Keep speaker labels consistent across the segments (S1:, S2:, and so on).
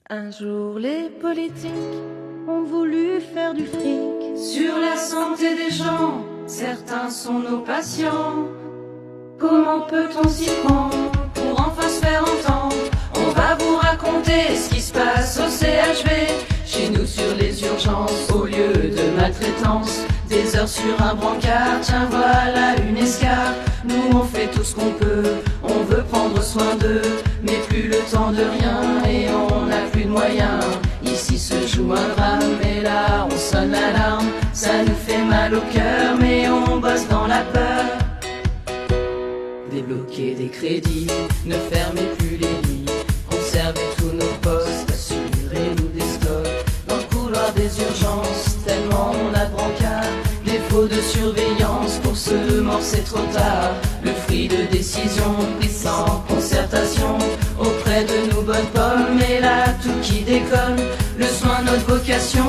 S1: Un jour les politiques ont voulu faire du fric
S2: sur la santé des gens, certains sont nos patients. Comment peut-on s'y prendre pour enfin se faire entendre? On va vous raconter ce qui se passe au CHV, chez nous sur les urgences, au lieu de maltraitance. Des heures sur un brancard, tiens voilà une escarpe. Nous on fait tout ce qu'on peut, on veut prendre soin d'eux, mais plus le temps de rien et on n'a plus de moyens. Ici se joue un drame et là on sonne l'alarme. Ça nous fait mal au cœur mais on bosse dans la peur. Débloquer des crédits, ne fermez plus les lits, conservez tous nos postes, assurez-nous des stocks. Dans le couloir des urgences, tellement on a de brancard, défaut de surveillance, pour se mort c'est trop tard. Le fruit de décision pris sans concertation, auprès de nos bonnes pommes, et là tout qui déconne. Le soin, notre vocation,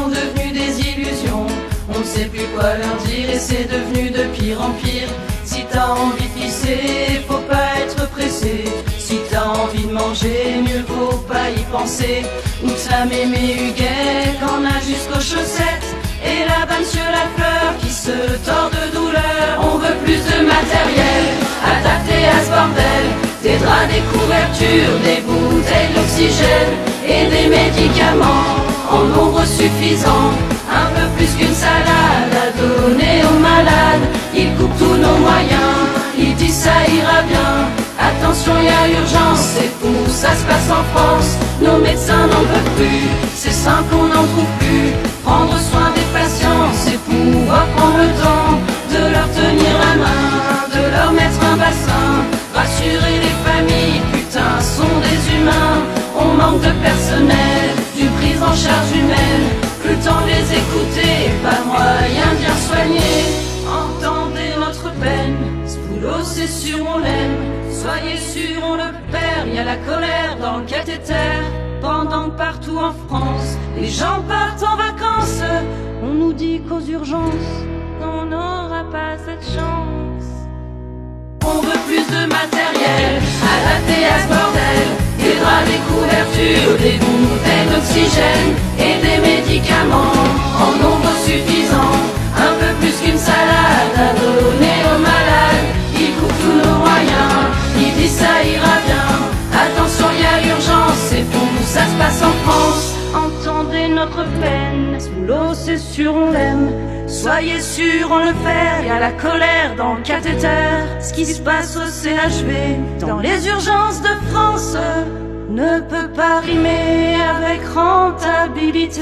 S2: devenu des illusions. On ne sait plus quoi leur dire et c'est devenu de pire en pire. Si t'as envie de pisser, faut pas être pressé. Si t'as envie de manger, mieux vaut pas y penser. Oups la mémé Huguet, qu'en a jusqu'aux chaussettes, et là-bas monsieur Lafleur qui se tord de douleur. On veut plus de matériel adapté à ce bordel, des draps, des couvertures, des bouteilles d'oxygène et des médicaments en nombre suffisant. Un peu plus qu'une salade à donner aux malades. Ils coupent tous nos moyens, ils disent ça ira bien. Attention, y a urgence, c'est fou, ça se passe en France. Nos médecins n'en peuvent plus, c'est simple, on n'en trouve plus. Prendre soin des patients, c'est pouvoir prendre le temps de leur tenir la main, de leur mettre un bassin. Rassurer les familles, putain, sont des humains. On manque de personnel, d'une prise en charge humaine. Plus le temps de les écouter, pas moyen de bien soigner. Entendez notre peine, ce boulot c'est sûr on l'aime. Soyez sûrs on le perd, y a la colère dans le cathéter. Pendant que partout en France, les gens partent en vacances, on nous dit qu'aux urgences, on n'aura pas cette chance. On veut plus de matériel adapté à ce bordel, des draps, des couvertures, des bouteilles d'oxygène et des médicaments en nombre suffisant. Un peu plus qu'une salade à donner aux malades. Ils coupent tous nos moyens, ils disent ça ira bien. Attention, y a urgence, c'est fou, ça se passe en France. Entendez notre peine, ce boulot c'est sûr on l'aime. Soyez sûrs on le fait, y a la colère dans le cathéter. Ce qui se passe au CHV, dans les urgences de France, ne peut pas rimer avec rentabilité.